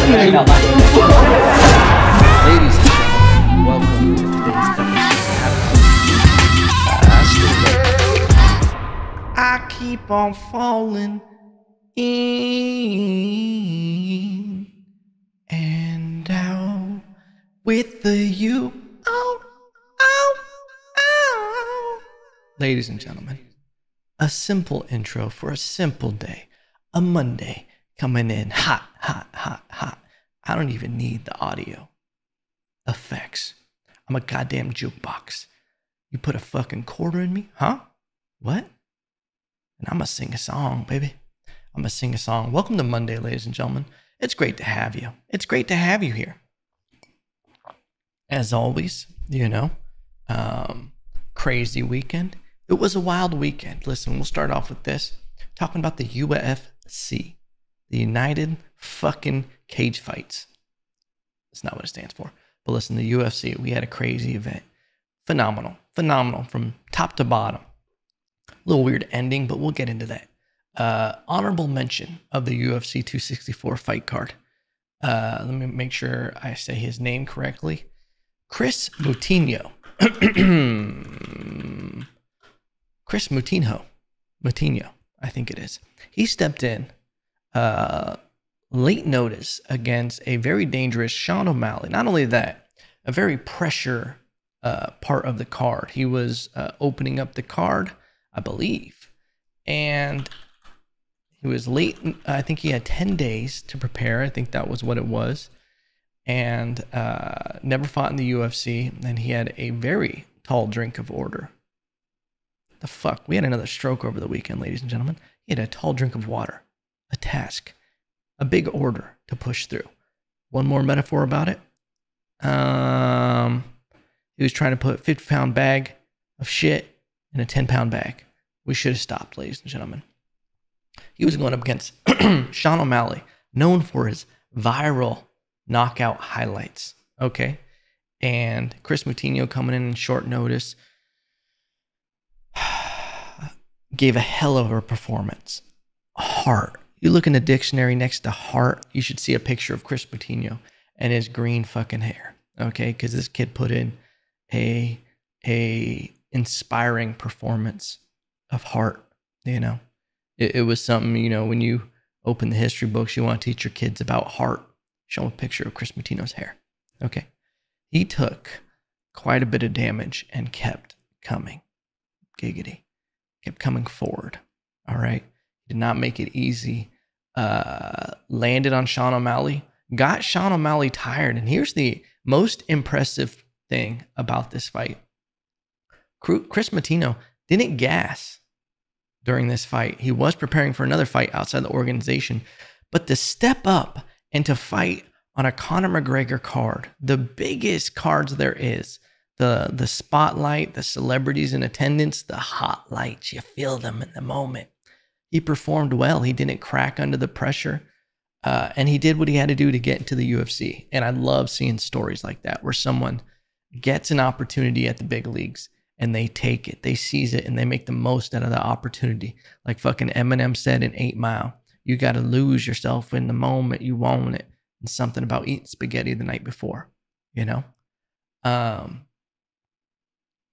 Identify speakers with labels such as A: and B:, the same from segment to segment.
A: Ladies and gentlemen, welcome to today's episode. I keep on falling in and out with the you. Oh, oh, oh. Ladies and gentlemen, a simple intro for a simple day, a Monday coming in hot, hot, hot, hot. I don't even need the audio effects. I'm a goddamn jukebox. You put a fucking quarter in me, huh? What? And I'm gonna sing a song, baby. I'm gonna sing a song. Welcome to Monday, ladies and gentlemen. It's great to have you. It's great to have you here. As always, you know, crazy weekend. It was a wild weekend. Listen, we'll start off with this. Talking about the UFC. The United fucking Cage Fights. That's not what it stands for. But listen, the UFC, we had a crazy event. Phenomenal. Phenomenal from top to bottom. A little weird ending, but we'll get into that. Honorable mention of the UFC 264 fight card. Let me make sure I say his name correctly. Kris Moutinho. Kris Moutinho. Moutinho, I think it is. He stepped in late notice against a very dangerous Sean O'Malley. Not only that, a very pressure part of the card. He was opening up the card, I believe, and he was late. I think he had 10 days to prepare. I think that was what it was. And never fought in the UFC. And he had a very tall drink of order. The fuck? We had another stroke over the weekend, ladies and gentlemen. He had a tall drink of water. A task. A big order to push through. One more metaphor about it. He was trying to put a 50-pound bag of shit in a 10-pound bag. We should have stopped, ladies and gentlemen. He was going up against Sean O'Malley, known for his viral knockout highlights. Okay. And Kris Moutinho coming in short notice gave a hell of a performance. Heart. You look in the dictionary next to heart, you should see a picture of Kris Moutinho and his green fucking hair. Okay. Because this kid put in a inspiring performance of heart. You know, it was something, you know, when you open the history books, you want to teach your kids about heart. Show them a picture of Kris Moutinho's hair. Okay. He took quite a bit of damage and kept coming. Giggity. Kept coming forward. All right. Did not make it easy. Landed on Sean O'Malley. Got Sean O'Malley tired. And here's the most impressive thing about this fight. Kris Moutinho didn't gas during this fight. He was preparing for another fight outside the organization. But to step up and to fight on a Connor McGregor card, the biggest cards there is, the spotlight, the celebrities in attendance, the hot lights, you feel them in the moment. He performed well. He didn't crack under the pressure. And he did what he had to do to get into the UFC. And I love seeing stories like that where someone gets an opportunity at the big leagues and they take it, they seize it, and they make the most out of the opportunity. Like fucking Eminem said in 8 Mile, you got to lose yourself in the moment you want it. And something about eating spaghetti the night before, you know?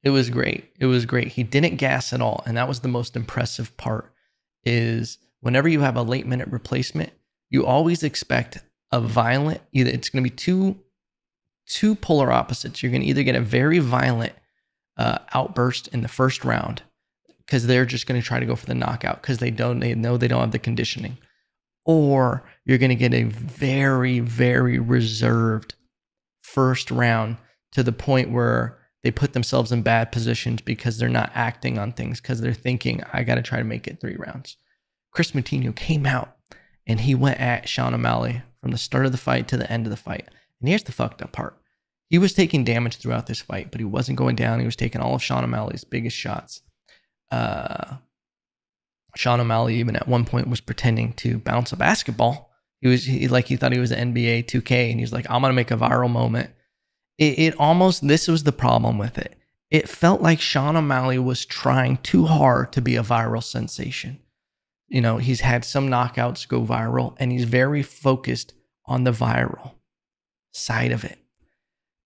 A: It was great. It was great. He didn't gas at all. And that was the most impressive part, is whenever you have a late minute replacement, you always expect a violent, either it's going to be two polar opposites. You're going to either get a very violent outburst in the first round because they're just going to try to go for the knockout because they know they don't have the conditioning, or you're going to get a very, very reserved first round to the point where they put themselves in bad positions because they're not acting on things because they're thinking, I got to try to make it 3 rounds. Kris Moutinho came out and he went at Sean O'Malley from the start of the fight to the end of the fight. And here's the fucked up part. He was taking damage throughout this fight, but he wasn't going down. He was taking all of Sean O'Malley's biggest shots. Sean O'Malley even at one point was pretending to bounce a basketball. He thought he was an NBA 2K, and he's like, I'm gonna make a viral moment. This was the problem with it. It felt like Sean O'Malley was trying too hard to be a viral sensation. You know, he's had some knockouts go viral, and he's very focused on the viral side of it.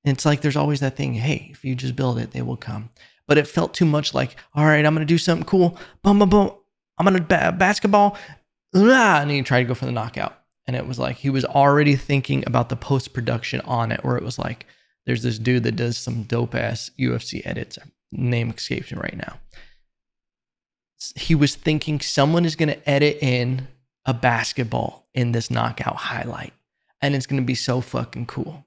A: And it's like there's always that thing, hey, if you just build it, they will come. But it felt too much like, all right, I'm going to do something cool. Boom, boom, boom. I'm going to basketball. And then he tried to go for the knockout. And it was like he was already thinking about the post-production on it, where it was like, there's this dude that does some dope-ass UFC edits. Name escapes me right now. He was thinking someone is going to edit in a basketball in this knockout highlight. And it's going to be so fucking cool.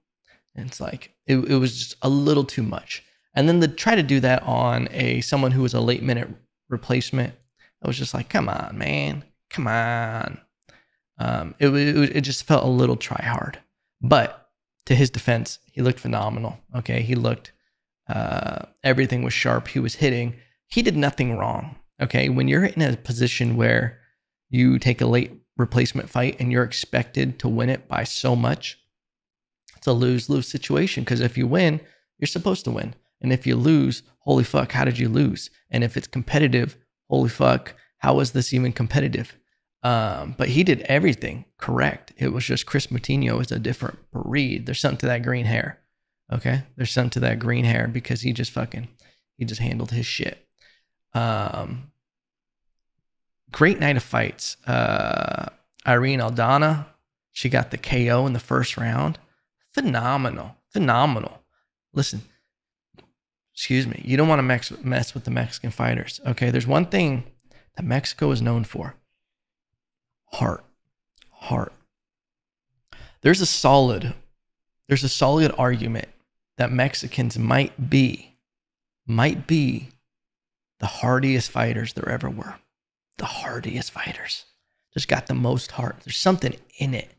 A: And it's like, it was just a little too much. And then to try to do that on someone who was a late minute replacement, I was just like, come on, man. Come on. It just felt a little try hard. But to his defense, he looked phenomenal. Okay. He looked, everything was sharp. He was hitting. He did nothing wrong. Okay. When you're in a position where you take a late replacement fight and you're expected to win it by so much, it's a lose-lose situation. Because if you win, you're supposed to win. And if you lose, holy fuck, how did you lose? And if it's competitive, holy fuck, how is this even competitive? But he did everything correct. It was just Kris Moutinho is a different breed. There's something to that green hair. Okay? There's something to that green hair because he just handled his shit. Great night of fights. Irene Aldana, she got the KO in the first round. Phenomenal. Listen, excuse me. You don't want to mess with the Mexican fighters. Okay? There's one thing that Mexico is known for. Heart. There's a solid argument that Mexicans might be the hardiest fighters there ever were. The hardiest fighters. Just got the most heart. There's something in it.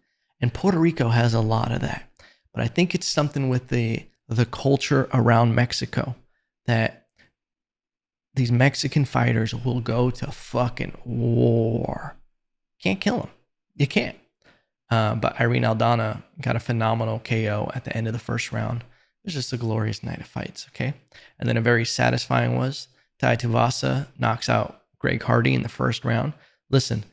A: And Puerto Rico has a lot of that. But I think it's something with the culture around Mexico that these Mexican fighters will go to fucking war. Can't kill them. You can't. But Irene Aldana got a phenomenal KO at the end of the first round. It was just a glorious night of fights, okay? And then a very satisfying was Tai Tuivasa knocks out Greg Hardy in the first round. Listen,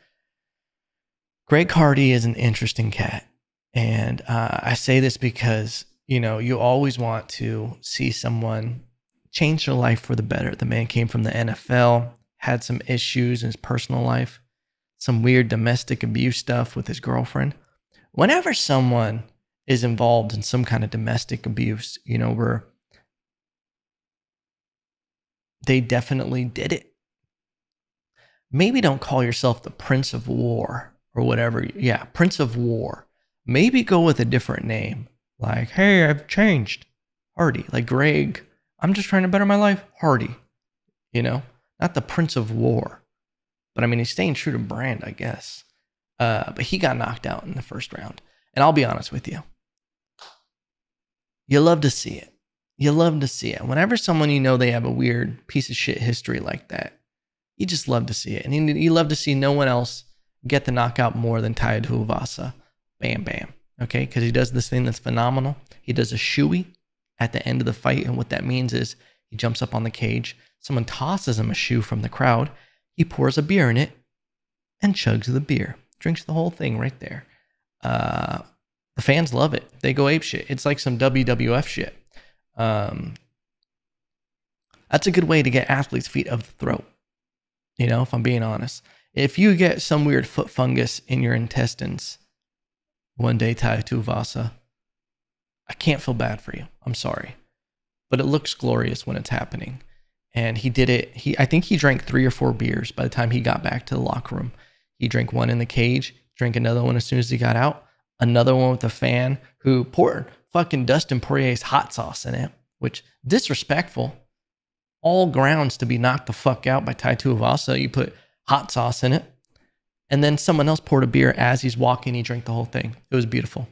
A: Greg Hardy is an interesting cat. And I say this because, you always want to see someone change their life for the better. The man came from the NFL, had some issues in his personal life, some weird domestic abuse stuff with his girlfriend. Whenever someone is involved in some kind of domestic abuse, where they definitely did it. Maybe don't call yourself the Prince of War or whatever. Yeah, Prince of War. Maybe go with a different name. Like, hey, I've changed. Hardy. Like Greg, I'm just trying to better my life. Hardy. Not the Prince of War. But I mean, he's staying true to brand, I guess. But he got knocked out in the first round. And I'll be honest with you. You love to see it. You love to see it. Whenever someone they have a weird piece of shit history like that, you just love to see it. And you love to see no one else get the knockout more than Tai Tuivasa. Bam, bam. Okay? Because he does this thing that's phenomenal. He does a shoey at the end of the fight. And what that means is he jumps up on the cage. Someone tosses him a shoe from the crowd. He pours a beer in it and chugs the beer. Drinks the whole thing right there. The fans love it. They go ape shit. It's like some WWF shit. That's a good way to get athletes' feet up the throat. If I'm being honest. If you get some weird foot fungus in your intestines one day, Tai Tuivasa, I can't feel bad for you. I'm sorry. But it looks glorious when it's happening. And he did it. I think he drank 3 or 4 beers by the time he got back to the locker room. He drank one in the cage, drank another one as soon as he got out, another one with a fan who poured fucking Dustin Poirier's hot sauce in it, which disrespectful. All grounds to be knocked the fuck out by Tai Tuivasa. You put hot sauce in it. And then someone else poured a beer as he's walking. He drank the whole thing. It was beautiful.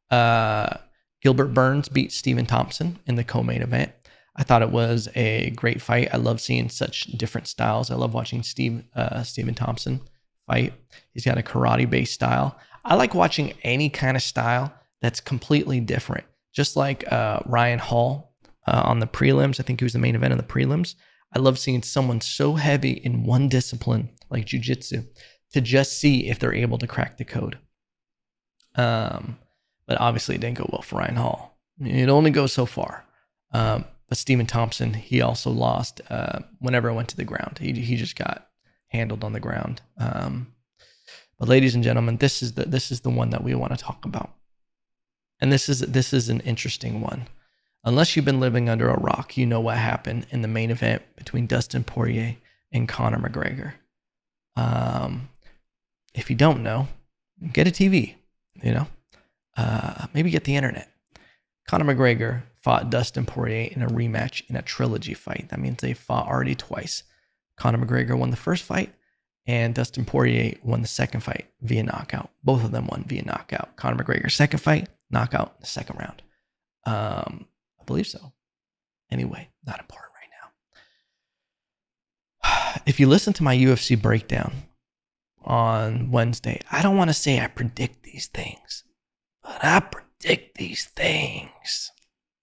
A: Gilbert Burns beat Stephen Thompson in the co-main event. I thought it was a great fight. I love seeing such different styles. I love watching Stephen Thompson fight. He's got a karate-based style. I like watching any kind of style that's completely different. Just like Ryan Hall on the prelims. I think he was the main event of the prelims. I love seeing someone so heavy in one discipline like jiu-jitsu to just see if they're able to crack the code. but obviously it didn't go well for Ryan Hall. It only goes so far. But Stephen Thompson, he also lost whenever it went to the ground. He just got handled on the ground. But ladies and gentlemen, this is the one that we want to talk about. And this is an interesting one. Unless you've been living under a rock, you know what happened in the main event between Dustin Poirier and Connor McGregor. If you don't know, get a TV, maybe get the internet. Connor McGregor fought Dustin Poirier in a rematch in a trilogy fight. That means they fought already twice. Connor McGregor won the first fight, and Dustin Poirier won the second fight via knockout. Both of them won via knockout. Connor McGregor's second fight, knockout in the second round. I believe so. Anyway, not important right now. If you listen to my UFC breakdown on Wednesday, I don't want to say I predict these things, but I predict these things.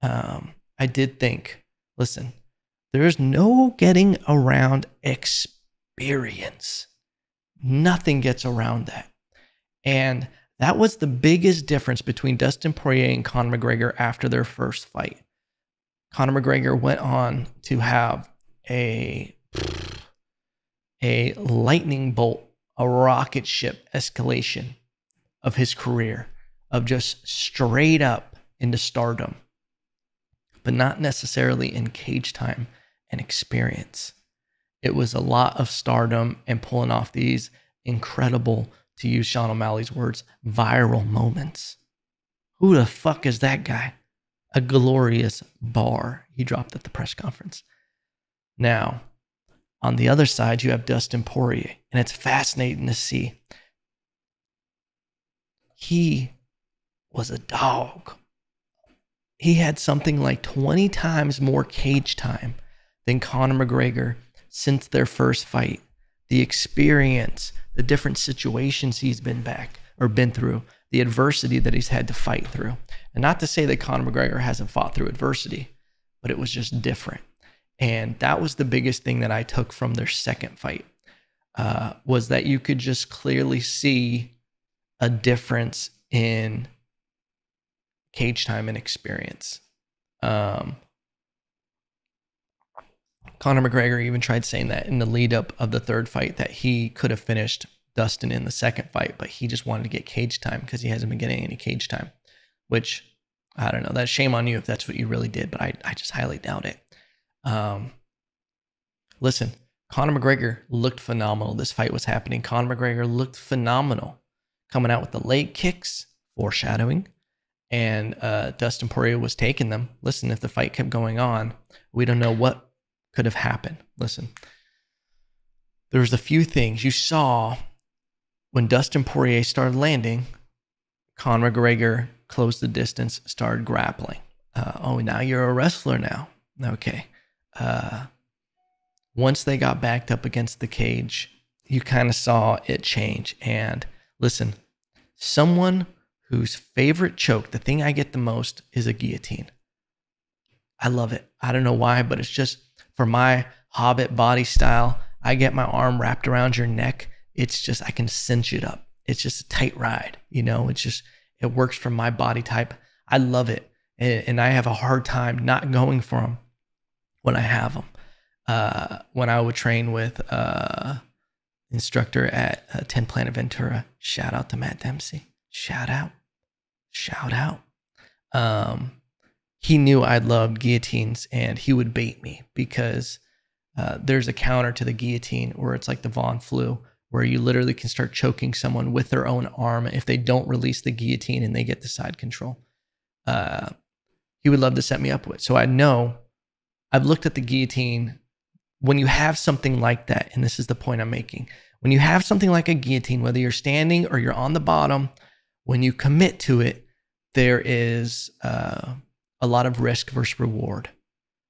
A: I did think, listen, there's no getting around experience. Nothing gets around that. And that was the biggest difference between Dustin Poirier and Conor McGregor after their first fight. Conor McGregor went on to have a lightning bolt, a rocket ship escalation of his career, of just straight up into stardom, but not necessarily in cage time and experience. It was a lot of stardom and pulling off these incredible, to use Sean O'Malley's words, viral moments. Who the fuck is that guy? A glorious bar he dropped at the press conference. Now, on the other side, you have Dustin Poirier, and it's fascinating to see. He was a dog. He had something like 20 times more cage time than Conor McGregor since their first fight. The experience, the different situations he's been through, the adversity that he's had to fight through. And not to say that Conor McGregor hasn't fought through adversity, but it was just different. And that was the biggest thing that I took from their second fight, was that you could just clearly see a difference in cage time and experience. Conor McGregor even tried saying that in the lead up of the third fight, that he could have finished Dustin in the second fight, but he just wanted to get cage time because he hasn't been getting any cage time, which I don't know. That's shame on you if that's what you really did, but I just highly doubt it. Listen, Conor McGregor looked phenomenal. This fight was happening. Conor McGregor looked phenomenal, coming out with the leg kicks, foreshadowing, and Dustin Poirier was taking them. Listen, if the fight kept going on, we don't know what could have happened. Listen, there was a few things you saw when Dustin Poirier started landing. Conor McGregor closed the distance, started grappling. Oh, now you're a wrestler now. Okay. Once they got backed up against the cage, you kind of saw it change. And listen, someone whose favorite choke, the thing I get the most, is a guillotine. I love it. I don't know why, but it's just for my Hobbit body style. I get my arm wrapped around your neck. It's just, I can cinch it up. It's just a tight ride. It's just, it works for my body type. I love it. And I have a hard time not going for them when I have them. When I would train with instructor at 10 Planet Ventura, shout out to Matt Dempsey. Shout out. He knew I loved guillotines, and he would bait me because there's a counter to the guillotine where it's like the Von Flu, where you literally can start choking someone with their own arm if they don't release the guillotine and they get the side control. He would love to set me up with. So I know I've looked at the guillotine. When you have something like that, and this is the point I'm making, when you have something like a guillotine, whether you're standing or you're on the bottom, when you commit to it, there is a lot of risk versus reward.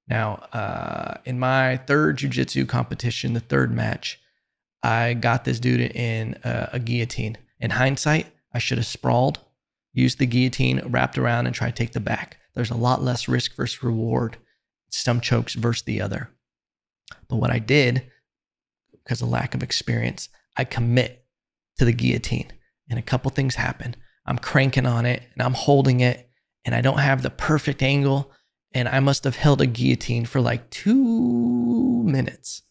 A: Now, in my third jiu-jitsu competition, the third match, I got this dude in a guillotine. In hindsight, I should have sprawled, used the guillotine, wrapped around, and tried to take the back. There's a lot less risk versus reward. Some chokes versus the other. But what I did, because of lack of experience, I commit to the guillotine. And a couple things happened. I'm cranking on it and I'm holding it and I don't have the perfect angle. And I must have held a guillotine for like 2 minutes.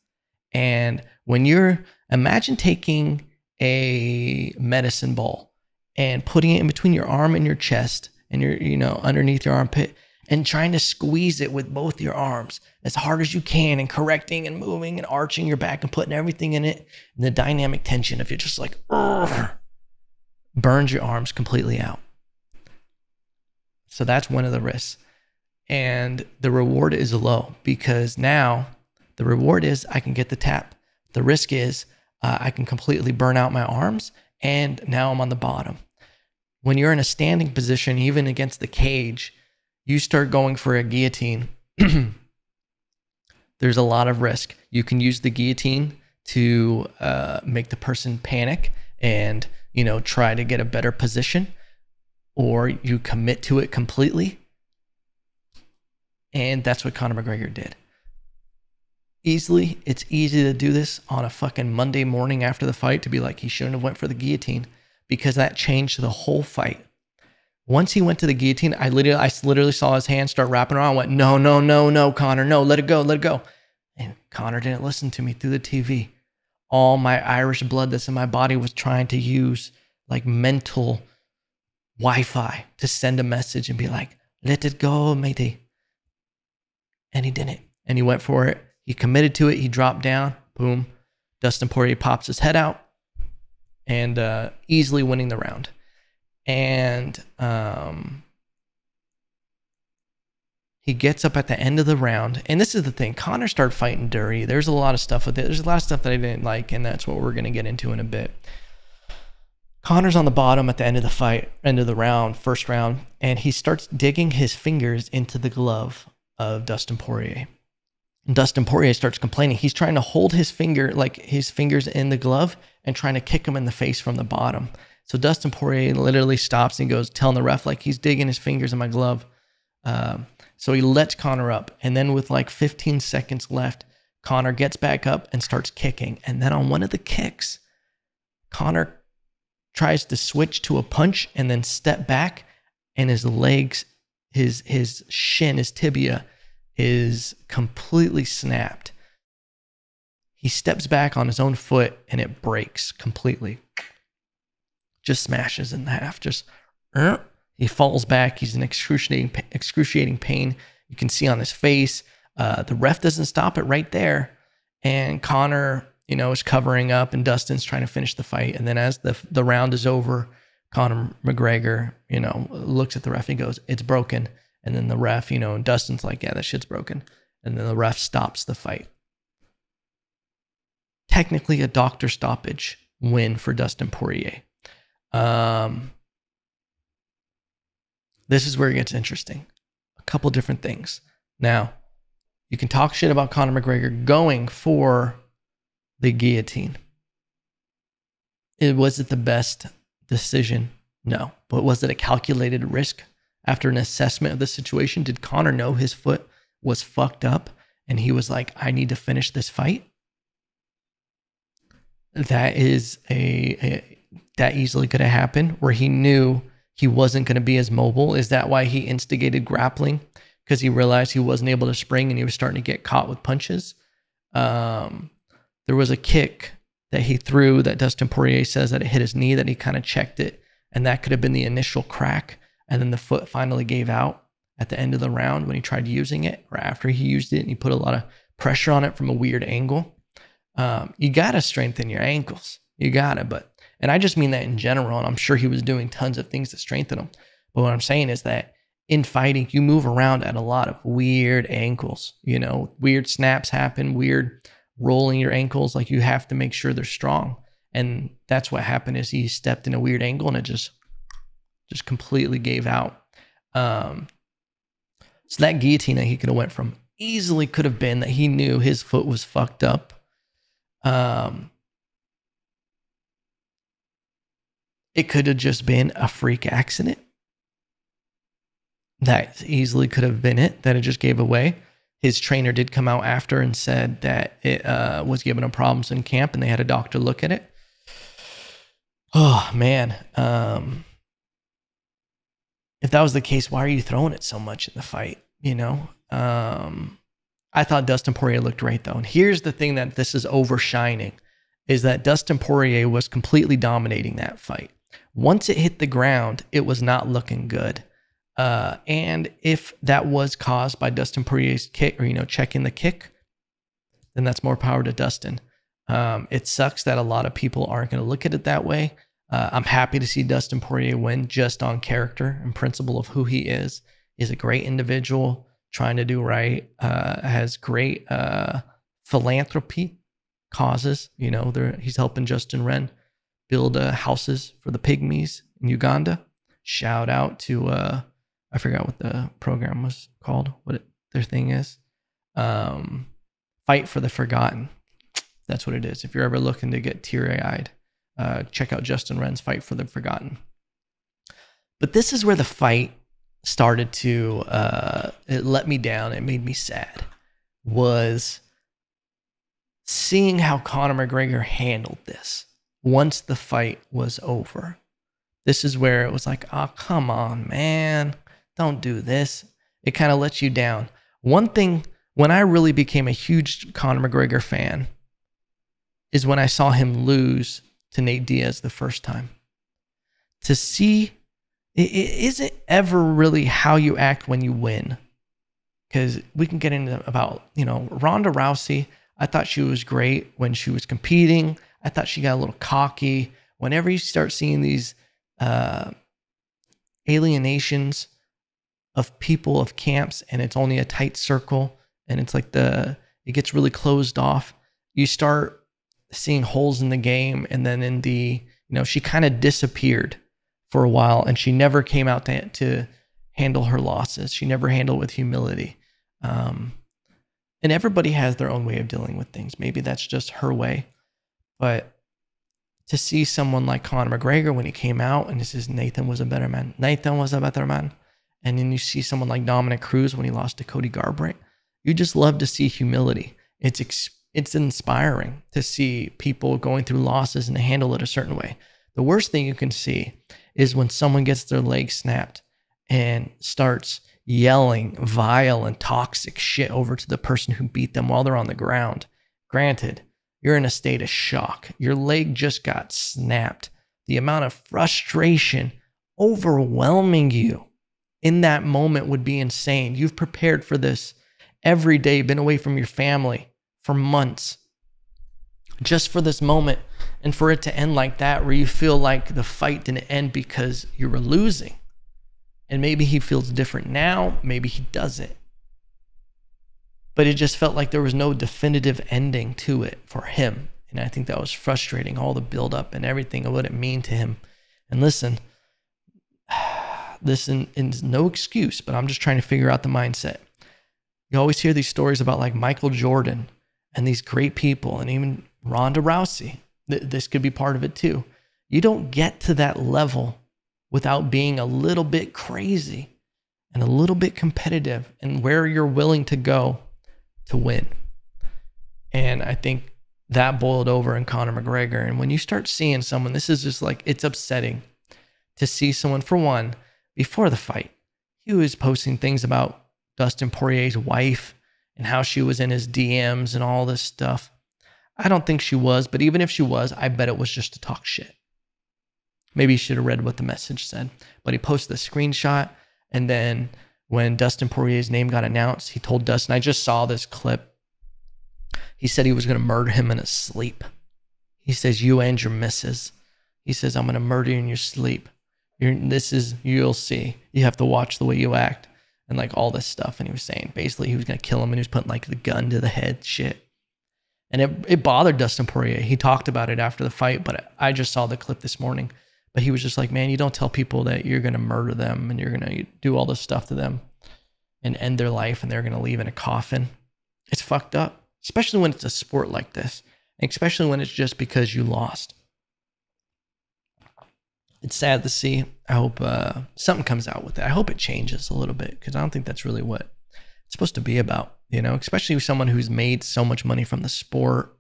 A: And imagine taking a medicine ball and putting it in between your arm and your chest and underneath your armpit and trying to squeeze it with both your arms as hard as you can and correcting and moving and arching your back and putting everything in it. And the dynamic tension of you just like, burns your arms completely out. So that's one of the risks. And the reward is low because now the reward is I can get the tap. The risk is I can completely burn out my arms and now I'm on the bottom. When you're in a standing position, even against the cage, you start going for a guillotine. There's a lot of risk. You can use the guillotine to make the person panic and, try to get a better position, or you commit to it completely. And that's what Connor McGregor did. It's easy to do this on a fucking Monday morning after the fight to be like, he shouldn't have went for the guillotine, because that changed the whole fight. Once he went to the guillotine, I literally saw his hand start wrapping around. I went, no, Connor, no, let it go. And Connor didn't listen to me through the TV. All my Irish blood that's in my body was trying to use like mental Wi-Fi to send a message and be like, let it go, matey. And he didn't. And he went for it. He committed to it. He dropped down. Boom. Dustin Poirier pops his head out and easily winning the round. And he gets up at the end of the round. And this is the thing. Connor started fighting dirty. There's a lot of stuff with it. There's a lot of stuff that I didn't like, and that's what we're going to get into in a bit. Connor's on the bottom at the end of the fight, end of the round, first round, and he starts digging his fingers into the glove of Dustin Poirier. And Dustin Poirier starts complaining. He's trying to hold his fingers in the glove and trying to kick him in the face from the bottom. So Dustin Poirier literally stops and goes, telling the ref like he's digging his fingers in my glove. So he lets Connor up. And then with like 15 seconds left, Connor gets back up and starts kicking. And then on one of the kicks, Connor tries to switch to a punch and then step back, and his legs, his shin, his tibia is completely snapped. He steps back on his own foot and it breaks completely. Just smashes in half. He falls back. He's in excruciating pain. You can see on his face. The ref doesn't stop it right there. And Connor, is covering up, and Dustin's trying to finish the fight. And then as the round is over, Connor McGregor, looks at the ref and goes, it's broken. And then the ref, Dustin's like, yeah, that shit's broken. And then the ref stops the fight. Technically a doctor stoppage win for Dustin Poirier. This is where it gets interesting. A couple different things. Now, you can talk shit about Connor McGregor going for the guillotine. Was it the best decision? No. But was it a calculated risk? After an assessment of the situation, did Connor know his foot was fucked up and he was like, I need to finish this fight? That is that easily could have happened, where he knew he wasn't going to be as mobile. Is that why he instigated grappling? Because he realized he wasn't able to spring and he was starting to get caught with punches. There was a kick that he threw that Dustin Poirier says that it hit his knee, that he kind of checked it, and that could have been the initial crack. And then the foot finally gave out at the end of the round when he tried using it, or after he used it and he put a lot of pressure on it from a weird angle. You got to strengthen your ankles. You got to, and I just mean that in general, and I'm sure he was doing tons of things to strengthen them. But what I'm saying is that in fighting, you move around at a lot of weird ankles. Weird snaps happen, weird rolling your ankles. Like, you have to make sure they're strong. And that's what happened, is he stepped in a weird angle and it just completely gave out. So that guillotine that he could have went from easily could have been that he knew his foot was fucked up. It could have just been a freak accident. That easily could have been it, that it just gave away. His trainer did come out after and said that it was giving him problems in camp, and they had a doctor look at it. Oh, man. if that was the case, why are you throwing it so much in the fight? I thought Dustin Poirier looked great though. And here's the thing that this is overshining is that Dustin Poirier was completely dominating that fight. Once it hit the ground, it was not looking good. And if that was caused by Dustin Poirier's kick or, checking the kick, then that's more power to Dustin. It sucks that a lot of people aren't going to look at it that way. I'm happy to see Dustin Poirier win just on character and principle of who he is. He's a great individual, trying to do right, has great philanthropy causes. He's helping Justin Wren build houses for the pygmies in Uganda. Shout out to, I forgot what the program was called, their thing is. Fight for the Forgotten. That's what it is. If you're ever looking to get teary-eyed, check out Justin Wren's Fight for the Forgotten. But this is where the fight started to, it let me down. It made me sad. Was seeing how Connor McGregor handled this once the fight was over. This is where it was like, oh, come on, man. Don't do this. It kind of lets you down. One thing, when I really became a huge Conor McGregor fan, is when I saw him lose to Nate Diaz the first time. To see, it isn't ever really how you act when you win. Because we can get into about, Ronda Rousey. I thought she was great when she was competing. I thought she got a little cocky. Whenever you start seeing these alienations of people, of camps, and it's only a tight circle, and it's like it gets really closed off, you start seeing holes in the game. And then in the, she kind of disappeared for a while, and she never came out to handle her losses. She never handled with humility. And everybody has their own way of dealing with things. Maybe that's just her way. But to see someone like Conor McGregor when he came out and it says Nathan was a better man. Nathan was a better man. And then you see someone like Dominic Cruz when he lost to Cody Garbrandt. You just love to see humility. It's inspiring to see people going through losses and to handle it a certain way. The worst thing you can see is when someone gets their leg snapped and starts yelling vile and toxic shit over to the person who beat them while they're on the ground. Granted, you're in a state of shock. Your leg just got snapped. The amount of frustration overwhelming you in that moment would be insane. You've prepared for this every day, been away from your family for months, just for this moment, and for it to end like that, where you feel like the fight didn't end because you were losing. And maybe he feels different now, maybe he doesn't. But it just felt like there was no definitive ending to it for him. And I think that was frustrating, all the buildup and everything of what it mean to him. And listen, this is no excuse, but I'm just trying to figure out the mindset. You always hear these stories about like Michael Jordan and these great people, and even Ronda Rousey. This could be part of it too. You don't get to that level without being a little bit crazy and a little bit competitive and where you're willing to go to win. And I think that boiled over in Conor McGregor. And when you start seeing someone, this is just like, it's upsetting to see someone, for one, before the fight, he was posting things about Dustin Poirier's wife and how she was in his DMs and all this stuff. I don't think she was, but even if she was, I bet it was just to talk shit. Maybe he should have read what the message said. But he posted a screenshot, and then when Dustin Poirier's name got announced, he told Dustin, I just saw this clip. He said he was going to murder him in his sleep. He says, you and your missus. He says, I'm going to murder you in your sleep. You'll see. You have to watch the way you act. And like all this stuff. And he was saying basically he was going to kill him, and he was putting like the gun to the head shit. And it bothered Dustin Poirier. He talked about it after the fight, but I just saw the clip this morning. But he was just like, man, you don't tell people that you're going to murder them and you're going to do all this stuff to them and end their life and they're going to leave in a coffin. It's fucked up, especially when it's a sport like this, and especially when it's just because you lost. It's sad to see. I hope something comes out with it. I hope it changes a little bit, because I don't think that's really what it's supposed to be about, especially with someone who's made so much money from the sport.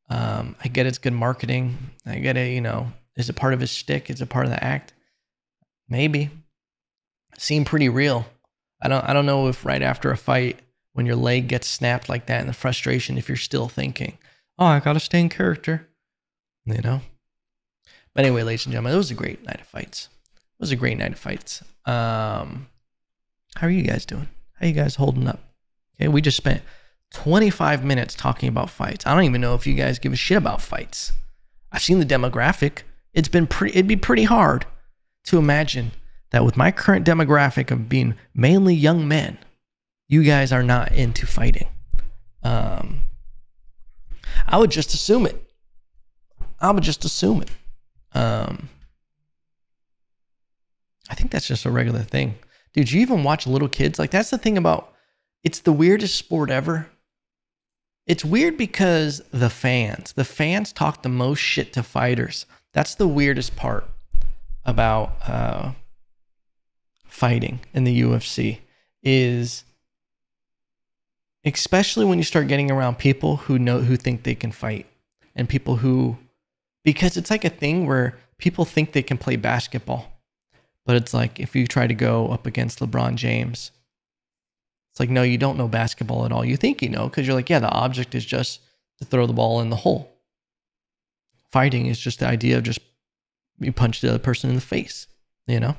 A: I get it's good marketing. I get it, is it part of his shtick? Is it part of the act? Maybe. seem pretty real. I don't know if right after a fight, when your leg gets snapped like that and the frustration, if you're still thinking, oh, I got to stay in character, you know? But anyway, ladies and gentlemen, it was a great night of fights. It was a great night of fights. How are you guys doing? How you guys holding up? Okay, we just spent 25 minutes talking about fights. I don't even know if you guys give a shit about fights. I've seen the demographic. It'd be pretty hard to imagine that with my current demographic of being mainly young men, you guys are not into fighting. I would just assume it. I think that's just a regular thing. Dude, you even watch little kids? Like, that's the thing about, it's the weirdest sport ever. It's weird because the fans talk the most shit to fighters. That's the weirdest part about fighting in the UFC, is especially when you start getting around people who think they can fight, and people who, because it's like a thing where people think they can play basketball, but it's like if you try to go up against LeBron James, it's like, no, you don't know basketball at all. You think you know, because you're like, yeah, the object is just to throw the ball in the hole. Fighting is just the idea of just you punch the other person in the face, you know?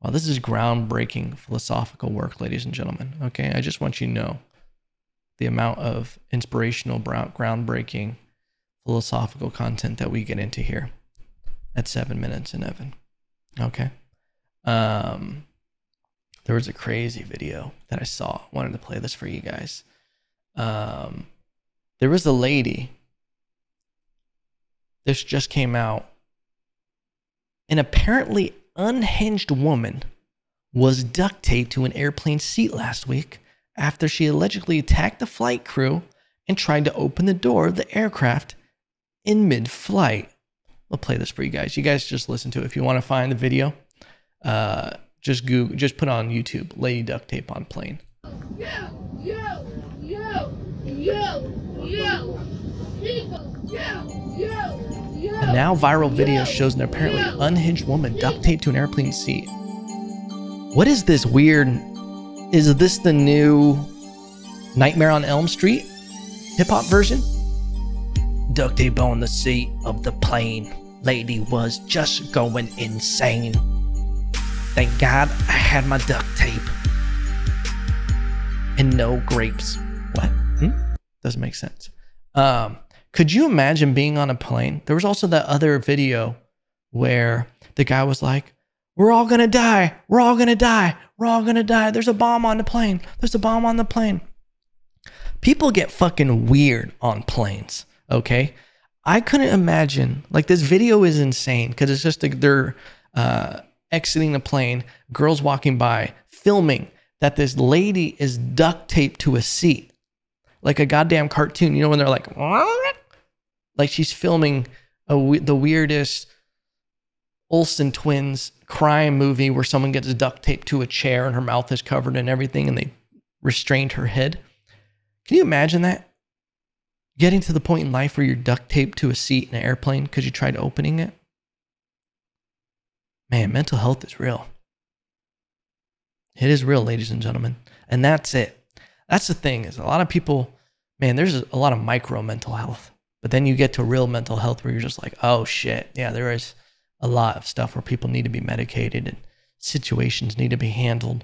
A: Well, this is groundbreaking philosophical work, ladies and gentlemen. Okay, I just want you to know the amount of inspirational, groundbreaking philosophical content that we get into here at 7 minutes in Evan. Okay. There was a crazy video that I saw. I wanted to play this for you guys. There was a lady. This just came out. An apparently unhinged woman was duct taped to an airplane seat last week after she allegedly attacked the flight crew and tried to open the door of the aircraft in mid-flight. I'll play this for you guys. You guys just listen to it. If you want to find the video, just put on YouTube, lady duct tape on plane. A now viral video shows an apparently unhinged woman duct taped to an airplane seat. What is this weird? Is this the new Nightmare on Elm Street hip-hop version? Duct tape on the seat of the plane. Lady was just going insane. Thank God I had my duct tape. And no grapes. What? Doesn't make sense. Could you imagine being on a plane? There was also that other video where the guy was like, we're all gonna die. We're all gonna die. We're all gonna die. There's a bomb on the plane. There's a bomb on the plane. People get fucking weird on planes, okay? I couldn't imagine, like, this video is insane because it's just like they're exiting the plane, girls walking by, filming that this lady is duct taped to a seat. Like a goddamn cartoon, you know, when they're like she's filming the weirdest Olsen twins crime movie where someone gets duct taped to a chair and her mouth is covered and everything and they restrained her head. Can you imagine that? Getting to the point in life where you're duct taped to a seat in an airplane because you tried opening it? Man, mental health is real. It is real, ladies and gentlemen. And that's it. That's the thing, is a lot of people, man, there's a lot of micro mental health. But then you get to real mental health where you're just like, oh shit, yeah, there is a lot of stuff where people need to be medicated and situations need to be handled.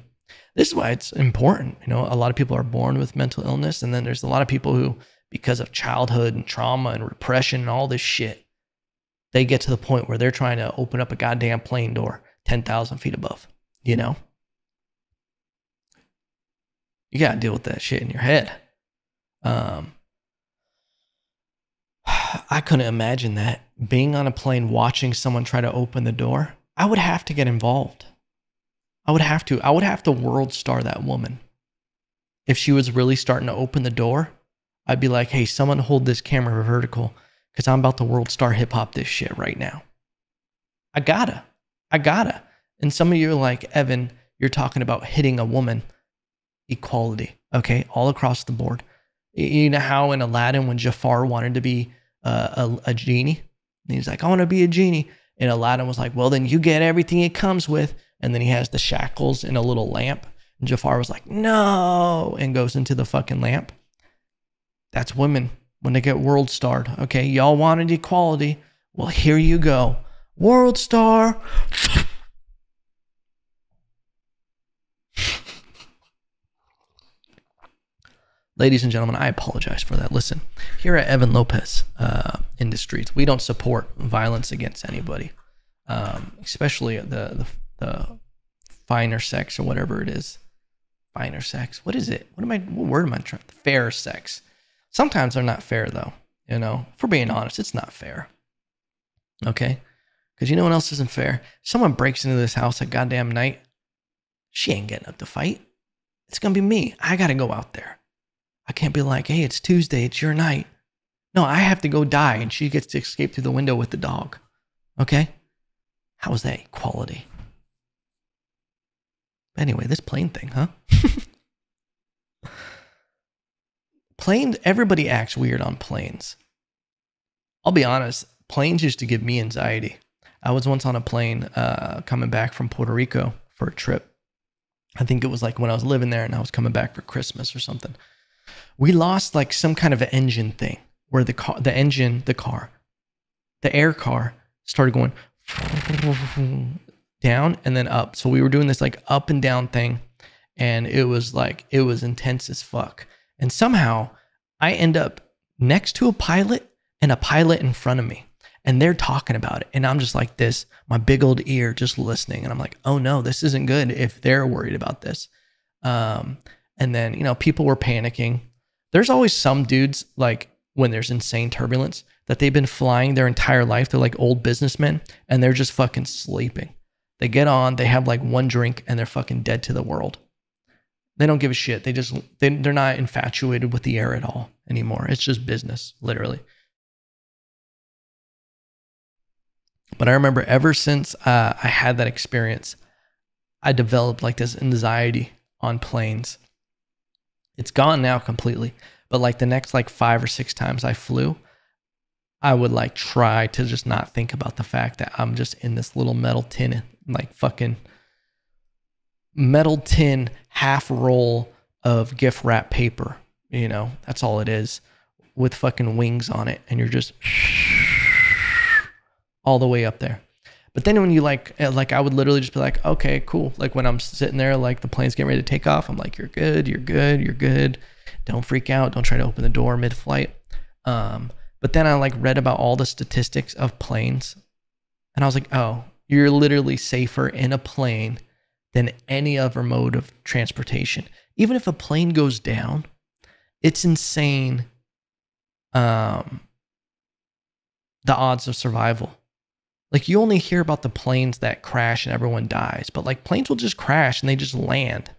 A: This is why it's important. You know, a lot of people are born with mental illness, and then there's a lot of people who, because of childhood and trauma and repression and all this shit, they get to the point where they're trying to open up a goddamn plane door 10,000 feet above, you know? You got to deal with that shit in your head. I couldn't imagine that. Being on a plane, watching someone try to open the door, I would have to get involved. I would have to world star that woman. If she was really starting to open the door, I'd be like, hey, someone hold this camera vertical because I'm about to world star hip hop this shit right now. I gotta. And some of you are like, Evan, you're talking about hitting a woman. Equality, okay, all across the board. You know how in Aladdin, when Jafar wanted to be a genie, and he's like, I want to be a genie, and Aladdin was like, well, then you get everything it comes with. and then he has the shackles and a little lamp. And Jafar was like, no, and goes into the fucking lamp. That's women when they get world starred. Okay, y'all wanted equality. Well, here you go. World star. Ladies and gentlemen, I apologize for that. Listen, here at Evan Lopez Industries, we don't support violence against anybody, especially the finer sex or whatever it is. Finer sex. What is it? What word am I trying? Fair sex. Sometimes they're not fair though. You know, if we're being honest, it's not fair. Okay? Because you know what else isn't fair? Someone breaks into this house at goddamn night. She ain't getting up to fight. It's going to be me. I got to go out there. I can't be like, hey, it's Tuesday. It's your night. No, I have to go die. And she gets to escape through the window with the dog. Okay? How is that equality? Anyway, this plane thing, huh? Planes, everybody acts weird on planes. I'll be honest, planes used to give me anxiety. I was once on a plane coming back from Puerto Rico for a trip. I think it was like when I was living there and I was coming back for Christmas or something. We lost like some kind of an engine thing where the air car started going down and then up. So we were doing this like up and down thing, and it was intense as fuck. And somehow I end up next to a pilot and a pilot in front of me, and they're talking about it. And I'm just like this, my big old ear just listening. And I'm like, oh no, this isn't good if they're worried about this. And then, you know, people were panicking. There's always some dudes, like when there's insane turbulence, that they've been flying their entire life. They're like old businessmen and they're just fucking sleeping. They get on, they have like one drink and they're fucking dead to the world. They don't give a shit. They're not infatuated with the air at all anymore. It's just business, literally. But I remember ever since I had that experience, I developed like this anxiety on planes. It's gone now completely. But like the next like 5 or 6 times I flew, I would like try to just not think about the fact that I'm just in this little metal tin, like fucking metal tin half roll of gift wrap paper. You know, that's all it is, with fucking wings on it. And you're just all the way up there. But then when you like I would literally just be like, okay, cool. Like when I'm sitting there, like the plane's getting ready to take off, I'm like, you're good, you're good, you're good. Don't freak out. Don't try to open the door mid-flight. But then I like read about all the statistics of planes, and I was like, oh, you're literally safer in a plane than any other mode of transportation. Even if a plane goes down, it's insane. The odds of survival. Like you only hear about the planes that crash and everyone dies, but like planes will just crash and they just land.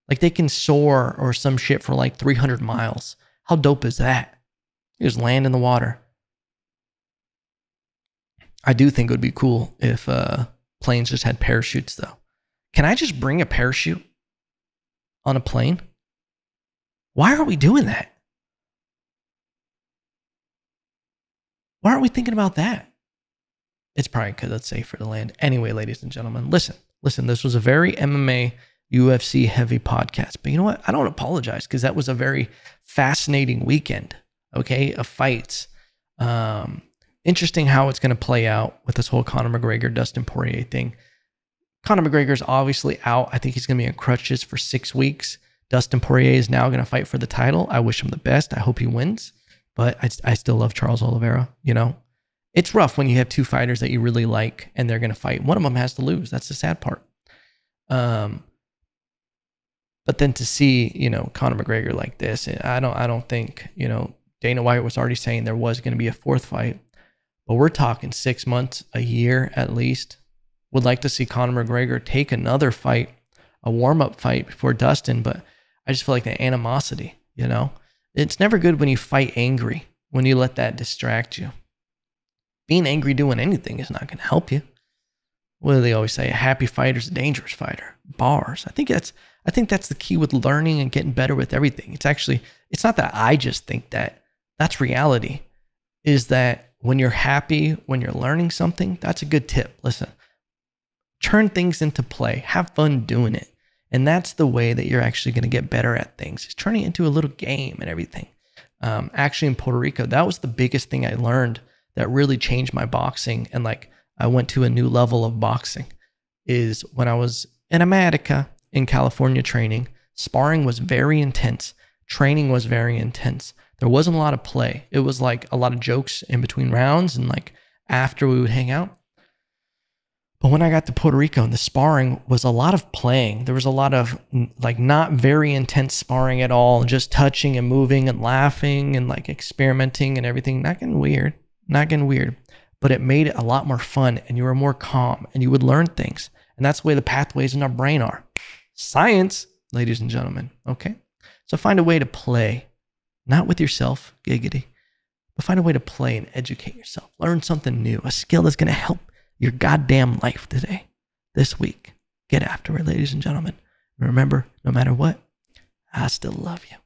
A: Like they can soar or some shit for like 300 miles. How dope is that? You just land in the water. I do think it would be cool if planes just had parachutes though. Can I just bring a parachute on a plane? Why are we doing that? Why aren't we thinking about that? It's probably because it's safer to land. Anyway, ladies and gentlemen, listen, this was a very MMA, UFC heavy podcast. But you know what? I don't apologize because that was a very fascinating weekend, okay, of fights. Interesting how it's going to play out with this whole Connor McGregor, Dustin Poirier thing. Connor McGregor's obviously out. I think he's going to be on crutches for 6 weeks. Dustin Poirier is now going to fight for the title. I wish him the best. I hope he wins. But I still love Charles Oliveira, you know. It's rough when you have 2 fighters that you really like and they're going to fight. One of them has to lose. That's the sad part. But then to see, you know, Conor McGregor like this, I don't think, you know, Dana White was already saying there was going to be a 4th fight, but we're talking 6 months, a year at least. Would like to see Conor McGregor take another fight, a warm-up fight before Dustin, but I just feel like the animosity, you know, it's never good when you fight angry, when you let that distract you. Being angry doing anything is not going to help you. What do they always say? A happy fighter is a dangerous fighter. Bars. I think that's the key with learning and getting better with everything. It's not that I just think that. That's reality. Is that when you're happy, when you're learning something, that's a good tip. Listen, Turn things into play. Have fun doing it. And that's the way that you're actually going to get better at things. Is turning it into a little game and everything. Actually in Puerto Rico, that was the biggest thing I learned that really changed my boxing. And like I went to a new level of boxing is when I was in America in California training, sparring was very intense. Training was very intense. There wasn't a lot of play. It was like a lot of jokes in between rounds and like after we would hang out. But when I got to Puerto Rico, and the sparring was a lot of playing. There was a lot of like not very intense sparring at all, and just touching and moving and laughing and like experimenting and everything. Not getting weird, but it made it a lot more fun, and you were more calm and you would learn things. And that's the way the pathways in our brain are. Science, ladies and gentlemen. Okay. So find a way to play, not with yourself, giggity, but find a way to play and educate yourself. Learn something new, a skill that's going to help your goddamn life today, this week. Get after it, ladies and gentlemen. Remember, no matter what, I still love you.